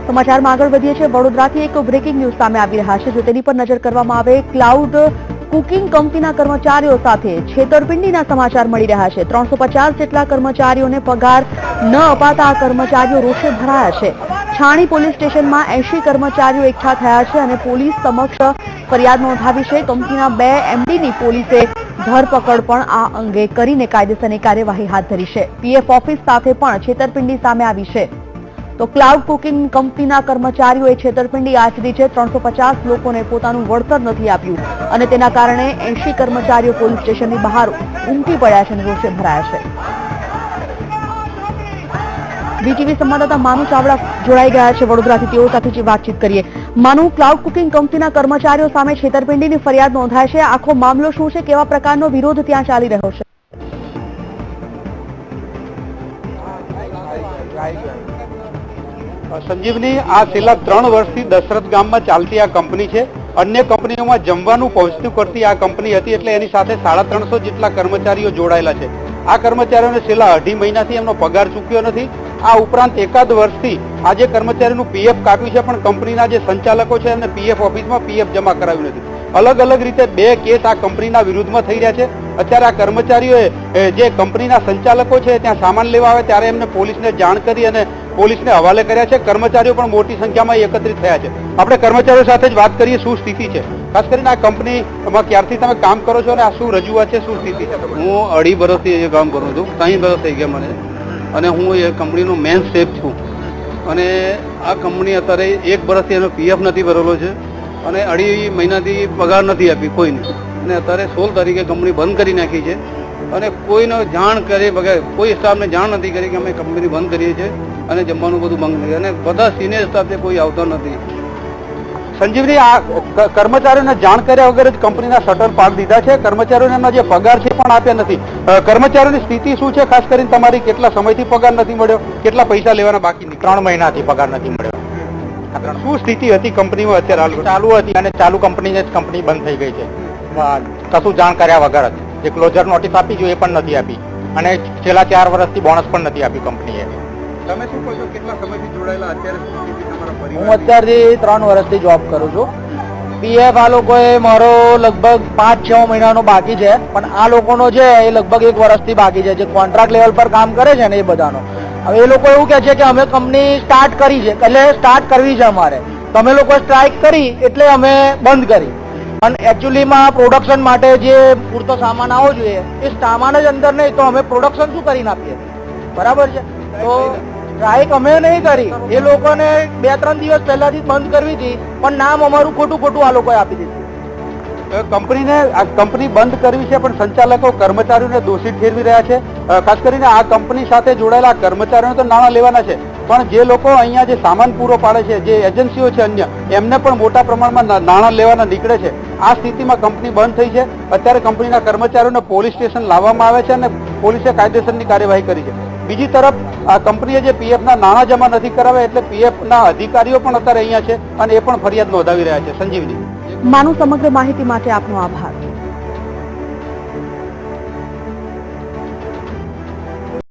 સમાચારમાં આગળ વધીએ છીએ। વડોદરાથી એક બ્રેકિંગ ન્યૂઝ સામે આવી રહ્યા છે, જો તેની પર નજર કરવામાં આવે। ક્લાઉડ કુકિંગ કંપનીના કર્મચારીઓ સાથે છેતરપિંડીના સમાચાર મળી રહ્યા છે। 350 જેટલા કર્મચારીઓને પગાર ન અપાતા આ કર્મચારીઓ રોષે ભરાયા છે। છાણી પોલીસ સ્ટેશનમાં 80 કર્મચારીઓ એકઠા થયા છે અને પોલીસ સમક્ષ ફરિયાદ નોંધાવી છે। કંપનીના 2 એમડીની પોલીસે ધરપકડ પણ આ અંગે કરીને કાયદેસરની કાર્યવાહી હાથ ધરી છે। પીએફ ઓફિસ સાથે પણ છેતરપિંડી સામે આવી છે। તો ક્લાઉડ કુકિંગ કંપનીના કર્મચારીઓએ છેતરપિંડી આચરી છે। 350 લોકોને પોતાનું વળતર નથી આપ્યું અને તેના કારણે 80 કર્મચારીઓ પોલીસ સ્ટેશનની બહાર ઉમટી પડ્યા છે અને રોષે ભરાયા છે। વીટીવી સંવાદદાતા માનુ ચાવડા જોડાઈ ગયા છે વડોદરાથી, તેઓ સાથે વાતચીત કરીએ। માનુ, ક્લાઉડ કુકિંગ કંપનીના કર્મચારીઓ સામે છેતરપિંડીની ફરિયાદ નોંધાય છે, આખો મામલો શું છે, કેવા પ્રકારનો વિરોધ ત્યાં ચાલી રહ્યો છે? સંજીવની, આ છેલ્લા 3 વર્ષથી દશરથ ગામમાં ચાલતી આ કંપની છે। અન્ય કંપનીઓમાં જમવાનું પહોંચતું કરતી આ કંપની હતી, એટલે એની સાથે 350 જેટલા કર્મચારીઓ જોડાયેલા છે। આ કર્મચારીઓને છેલ્લા 2.5 મહિનાથી એમનો પગાર ચૂક્યો નથી। આ ઉપરાંત એકાદ વર્ષથી આ જે કર્મચારીનું પીએફ કાપ્યું છે, પણ કંપનીના જે સંચાલકો છે એમને પીએફ ઓફિસમાં પીએફ જમા કરાવ્યું નથી। અલગ અલગ રીતે 2 કેસ આ કંપનીના વિરુદ્ધમાં થઈ રહ્યા છે। અત્યારે આ કર્મચારીઓએ જે કંપનીના સંચાલકો છે ત્યાં સામાન લેવા આવે ત્યારે એમને પોલીસને જાણ કરી અને પોલીસને હવાલે કર્યા છે। કર્મચારીઓ પણ મોટી સંખ્યામાં એકત્રિત થયા છે। આપણે કર્મચારીઓ સાથે જ વાત કરીએ, શું સ્થિતિ છે? ખાસ કરીને આ કંપનીમાં ક્યારથી તમે કામ કરો છો અને આ શું રજૂઆત છે, શું સ્થિતિ છે? હું 2.5 વર્ષથી એ કામ કરું છું, 3 વર્ષ થઈ ગયા મને, અને હું એ કંપનીનો મેન શેફ છું। અને આ કંપની અત્યારે 1 વર્ષથી એનો પીએફ નથી ભરેલો છે અને 2.5 મહિનાથી પગાર નથી આપી કોઈને, અને અત્યારે 16 તારીખે કંપની બંધ કરી નાખી છે અને કોઈને જાણ કરે વગર, કોઈ સ્ટાફને જાણ નથી કરી કે અમે કંપની બંધ કરીએ છીએ અને જમવાનું બધું બંધ કરીએ, અને બધા સિનિયર સ્ટાફ કોઈ આવતો નથી। સંજીવની, આ કર્મચારીઓને જાણ કર્યા વગર જ કંપનીના શટર પાડી દીધા છે। કર્મચારીઓને એમના જે પગાર છે પણ આપ્યા નથી। કર્મચારીઓની સ્થિતિ શું છે? ખાસ કરીને તમારી કેટલા સમયથી પગાર નથી મળ્યો, કેટલા પૈસા લેવાના બાકી? 3 મહિનાથી પગાર નથી મળ્યો। શું સ્થિતિ હતી કંપનીમાં અત્યારે? ચાલુ હતી અને ચાલુ કંપનીને જ કંપની બંધ થઈ ગઈ છે, કશું જાણ કર્યા વગર જ। જે ક્લોઝર નોટિસ આપી જોઈએ એ પણ નથી આપી અને છેલ્લા 4 વર્ષથી બોનસ પણ નથી આપ્યું કંપનીએ। તમે શું કહો છો, કેટલા સમયથી જોડાયેલા? અત્યારે હું અત્યારથી 3 વર્ષથી જોબ કરું છું। પીએફ આ લોકોએ મારો લગભગ 5-6 મહિનાનો બાકી છે, પણ આ લોકોનો છે એ લગભગ 1 વર્ષથી બાકી છે, જે કોન્ટ્રાક્ટ લેવલ પર કામ કરે છે ને એ બધાનો। હવે એ લોકો એવું કહે છે કે અમે કંપની સ્ટાર્ટ કરી છે, એટલે સ્ટાર્ટ કરવી છે અમારે, તમે લોકો સ્ટ્રાઇક કરી એટલે અમે બંધ કરી। અને એકચ્યુઅલીમાં પ્રોડક્શન માટે જે પૂરતો સામાન આવવો જોઈએ એ સામાન જ અંદર નહીં, તો અમે પ્રોડક્શન શું કરીને આપીએ? બરાબર છે, તો સ્ટ્રાઇક અમે નહીં કરી, એ લોકોને 2-3 દિવસ પહેલાથી બંધ કરવી હતી, પણ નામ અમારું ખોટું આ લોકોએ આપી દીધું। કંપનીને આ કંપની બંધ કરવી છે, પણ સંચાલકો કર્મચારીઓને દોષિત ઠેરવી રહ્યા છે। ખાસ કરીને આ કંપની સાથે જોડાયેલા કર્મચારીઓને તો નાણાં લેવાના છે, પણ જે લોકો અહીંયા જે સામાન પૂરો પાડે છે, જે એજન્સીઓ છે અન્ય, એમને પણ મોટા પ્રમાણમાં નાણાં લેવાના નીકળે છે। આ સ્થિતિમાં કંપની બંધ થઈ છે। અત્યારે કંપનીના કર્મચારીઓને પોલીસ સ્ટેશન લાવવામાં આવે છે અને પોલીસે કાયદેસરની કાર્યવાહી કરી છે। બીજી તરફ આ કંપનીએ જે પીએફના નાણાં જમા નથી કરાવ્યા, એટલે પીએફના અધિકારીઓ પણ અત્યારે અહીંયા છે અને એ પણ ફરિયાદ નોંધાવી રહ્યા છે। સંજીવની, માનુ, સમગ્ર માહિતી માટે આપનો આભાર।